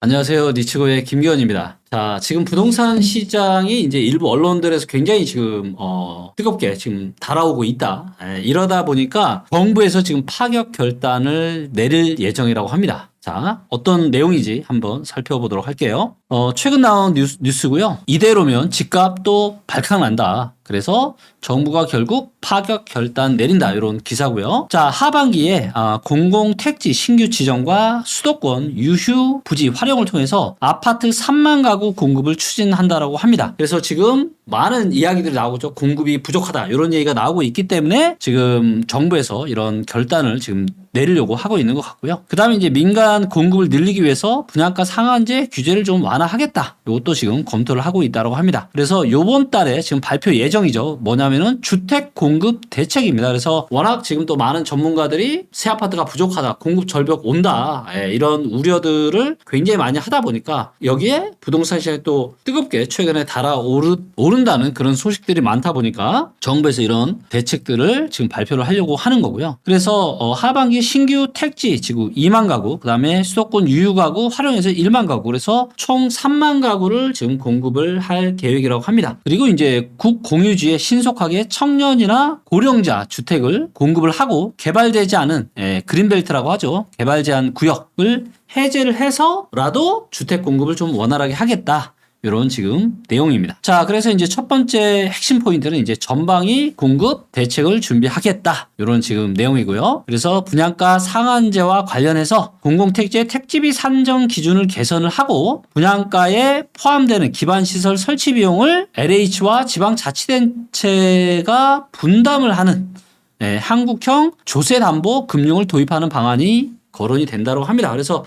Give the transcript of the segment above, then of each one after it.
안녕하세요. 니치고의 김기현입니다. 자, 지금 부동산 시장이 이제 일부 언론들에서 굉장히 지금, 뜨겁게 지금 달아오고 있다. 이러다 보니까 정부에서 지금 파격 결단을 내릴 예정이라고 합니다. 자, 어떤 내용인지 한번 살펴보도록 할게요. 최근 나온 뉴스고요. 이대로면 집값도 발칵난다. 그래서 정부가 결국 파격 결단 내린다. 이런 기사고요. 자, 하반기에 공공택지 신규 지정과 수도권 유휴 부지 활용을 통해서 아파트 3만 가구 공급을 추진한다라고 합니다. 그래서 지금 많은 이야기들이 나오죠. 공급이 부족하다. 이런 얘기가 나오고 있기 때문에 지금 정부에서 이런 결단을 지금 내리려고 하고 있는 것 같고요. 그 다음에 이제 민간 공급을 늘리기 위해서 분양가 상한제 규제를 좀 완화하겠다. 이것도 지금 검토를 하고 있다고 합니다. 그래서 이번 달에 지금 발표 예정이죠. 뭐냐면은 주택 공급 대책입니다. 그래서 워낙 지금 또 많은 전문가들이 새 아파트가 부족하다. 공급 절벽 온다. 이런 우려들을 굉장히 많이 하다 보니까 여기에 부동산 시장이 또 뜨겁게 최근에 달아오른다는 그런 소식들이 많다 보니까 정부에서 이런 대책들을 지금 발표를 하려고 하는 거고요. 그래서 하반기 신규 택지 지구 2만 가구, 그 다음에 수도권 유휴 가구 활용해서 1만 가구, 그래서 총 3만 가구를 지금 공급을 할 계획이라고 합니다. 그리고 이제 국공유지에 신속하게 청년이나 고령자 주택을 공급을 하고 개발되지 않은 그린벨트라고 하죠. 개발 제한 구역을 해제를 해서라도 주택 공급을 좀 원활하게 하겠다. 이런 지금 내용입니다. 자, 그래서 이제 첫 번째 핵심 포인트는 이제 전방위 공급 대책을 준비하겠다. 이런 지금 내용이고요. 그래서 분양가 상한제와 관련해서 공공택지의 택지비 산정 기준을 개선을 하고 분양가에 포함되는 기반시설 설치 비용을 LH와 지방자치단체가 분담을 하는 한국형 조세담보 금융을 도입하는 방안이 거론이 된다고 합니다. 그래서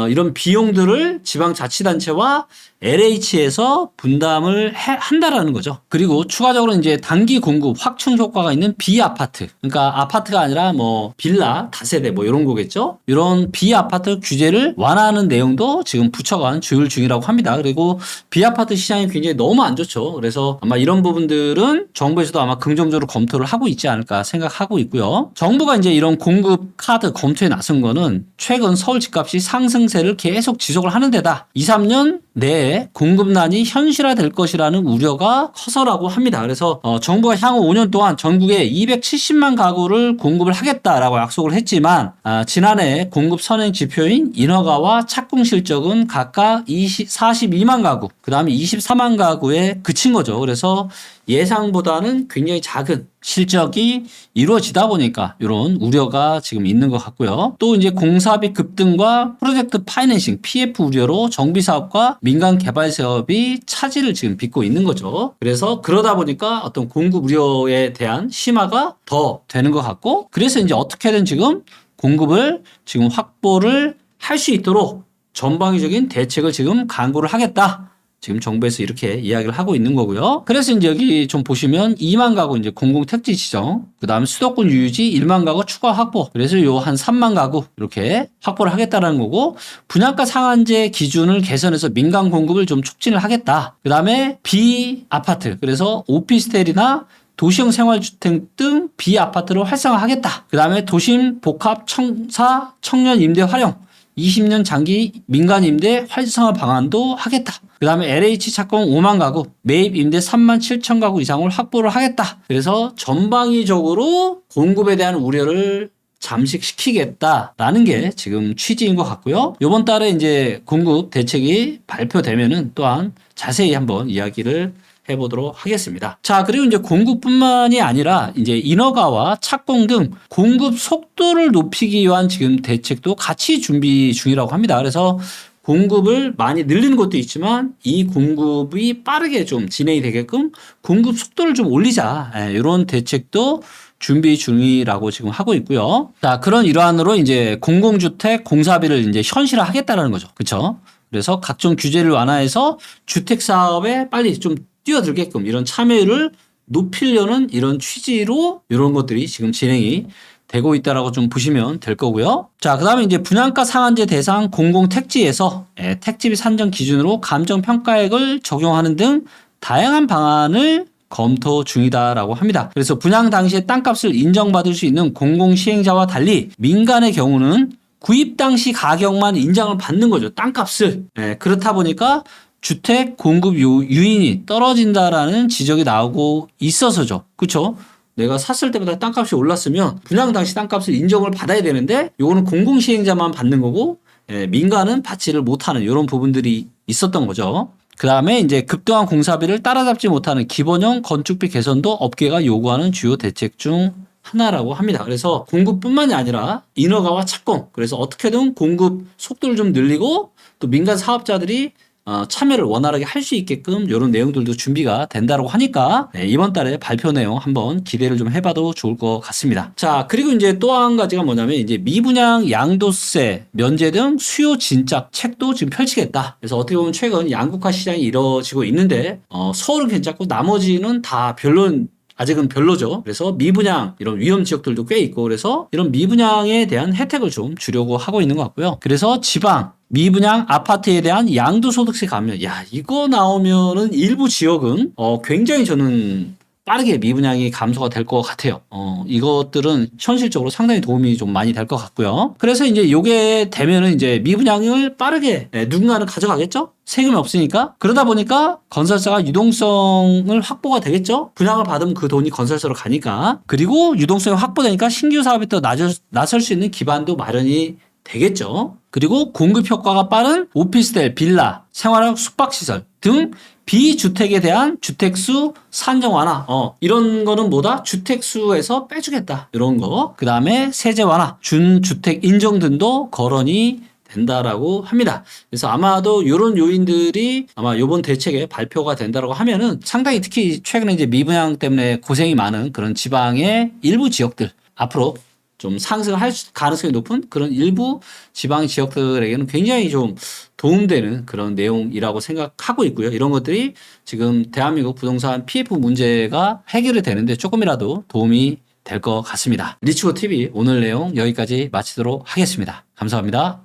이런 비용들을 지방자치단체와 LH에서 분담을 한다라는 거죠. 그리고 추가적으로 이제 단기 공급 확충 효과가 있는 비아파트, 그러니까 아파트가 아니라 뭐 빌라, 다세대 뭐 이런 거겠죠. 이런 비아파트 규제를 완화하는 내용도 지금 부처가 조율 중이라고 합니다. 그리고 비아파트 시장이 굉장히 너무 안 좋죠. 그래서 아마 이런 부분들은 정부에서도 아마 긍정적으로 검토를 하고 있지 않을까 생각하고 있고요. 정부가 이제 이런 공급 카드 검토에 나선 거는 최근 서울 집값이 상승세를 계속 지속을 하는 데다 2, 3년 내에 공급난이 현실화될 것이라는 우려가 커서라고 합니다. 그래서 정부가 향후 5년 동안 전국에 270만 가구를 공급을 하겠다라고 약속을 했지만 지난해 공급 선행 지표인 인허가와 착공 실적은 각각 42만 가구, 그 다음에 24만 가구에 그친 거죠. 그래서 예상보다는 굉장히 작은 실적이 이루어지다 보니까 이런 우려가 지금 있는 것 같고요. 또 이제 공사비 급등과 프로젝트 파이낸싱 PF 우려로 정비 사업과 민간 개발 사업이 차질을 지금 빚고 있는 거죠. 그래서 그러다 보니까 어떤 공급 우려에 대한 심화가 더 되는 것 같고, 그래서 이제 어떻게든 지금 공급을 지금 확보를 할 수 있도록 전방위적인 대책을 지금 강구를 하겠다. 지금 정부에서 이렇게 이야기를 하고 있는 거고요. 그래서 이제 여기 좀 보시면 2만 가구 이제 공공택지 지정, 그 다음에 수도권 유유지 1만 가구 추가 확보. 그래서 요 한 3만 가구 이렇게 확보를 하겠다는 거고, 분양가 상한제 기준을 개선해서 민간 공급을 좀 촉진을 하겠다. 그 다음에 비아파트, 그래서 오피스텔이나 도시형 생활주택 등 비아파트를 활성화하겠다. 그 다음에 도심 복합 청사 청년 임대 활용, 20년 장기 민간 임대 활성화 방안도 하겠다. 그 다음에 LH 착공 5만 가구, 매입 임대 3만 7천 가구 이상을 확보를 하겠다. 그래서 전방위적으로 공급에 대한 우려를 잠식시키겠다라는 게 지금 취지인 것 같고요. 이번 달에 이제 공급 대책이 발표되면은 또한 자세히 한번 이야기를 해보도록 하겠습니다. 자, 그리고 이제 공급뿐만이 아니라 이제 인허가와 착공 등 공급 속도를 높이기 위한 지금 대책도 같이 준비 중이라고 합니다. 그래서 공급을 많이 늘리는 것도 있지만 이 공급이 빠르게 좀 진행이 되게끔 공급 속도를 좀 올리자. 이런 대책도 준비 중이라고 지금 하고 있고요. 자, 그런 일환으로 이제 공공주택 공사비를 이제 현실화하겠다는 거죠. 그렇죠? 그래서 각종 규제를 완화해서 주택 사업에 빨리 좀 뛰어들게끔 이런 참여율을 높이려는 이런 취지로 이런 것들이 지금 진행이 되고 있다라고 좀 보시면 될 거고요. 자, 그다음에 이제 분양가 상한제 대상 공공택지에서 택지비 산정 기준으로 감정평가액을 적용하는 등 다양한 방안을 검토 중이다라고 합니다. 그래서 분양 당시에 땅값을 인정받을 수 있는 공공시행자와 달리 민간의 경우는 구입 당시 가격만 인정을 받는 거죠. 땅값을. 그렇다 보니까 주택 공급 유인이 떨어진다라는 지적이 나오고 있어서죠. 그렇죠? 내가 샀을 때보다 땅값이 올랐으면 분양 당시 땅값을 인정을 받아야 되는데 요거는 공공시행자만 받는 거고 민간은 받지를 못하는 이런 부분들이 있었던 거죠. 그 다음에 이제 급등한 공사비를 따라잡지 못하는 기본형 건축비 개선도 업계가 요구하는 주요 대책 중 하나라고 합니다. 그래서 공급뿐만이 아니라 인허가와 착공, 그래서 어떻게든 공급 속도를 좀 늘리고 또 민간 사업자들이 참여를 원활하게 할 수 있게끔 이런 내용들도 준비가 된다고 하니까 이번 달에 발표 내용 한번 기대를 좀 해봐도 좋을 것 같습니다. 자, 그리고 이제 또 한 가지가 뭐냐면 이제 미분양 양도세 면제 등 수요 진작 책도 지금 펼치겠다. 그래서 어떻게 보면 최근 양극화 시장이 이루어지고 있는데 서울은 괜찮고 나머지는 다 아직은 별로죠. 그래서 미분양 이런 위험 지역들도 꽤 있고 그래서 이런 미분양에 대한 혜택을 좀 주려고 하고 있는 것 같고요. 그래서 지방 미분양 아파트에 대한 양도소득세 감면, 이거 나오면은 일부 지역은 굉장히 저는 빠르게 미분양이 감소가 될 것 같아요. 이것들은 현실적으로 상당히 도움이 좀 많이 될 것 같고요. 그래서 이제 요게 되면은 이제 미분양을 빠르게 누군가는 가져가겠죠? 세금이 없으니까. 그러다 보니까 건설사가 유동성을 확보가 되겠죠? 분양을 받으면 그 돈이 건설사로 가니까. 그리고 유동성이 확보되니까 신규 사업에 또 나설 수 있는 기반도 마련이 되겠죠. 그리고 공급 효과가 빠른 오피스텔, 빌라, 생활형 숙박시설 등 비주택에 대한 주택수 산정 완화. 이런 거는 뭐다? 주택수에서 빼주겠다. 이런 거. 그 다음에 세제 완화, 준주택 인정 등도 거론이 된다라고 합니다. 그래서 아마도 이런 요인들이 아마 이번 대책에 발표가 된다라고 하면은 상당히 특히 최근에 이제 미분양 때문에 고생이 많은 그런 지방의 일부 지역들 앞으로 좀 상승할 가능성이 높은 그런 일부 지방 지역들에게는 굉장히 좀 도움되는 그런 내용이라고 생각하고 있고요. 이런 것들이 지금 대한민국 부동산 PF 문제가 해결이 되는데 조금이라도 도움이 될 것 같습니다. 리치고 TV 오늘 내용 여기까지 마치도록 하겠습니다. 감사합니다.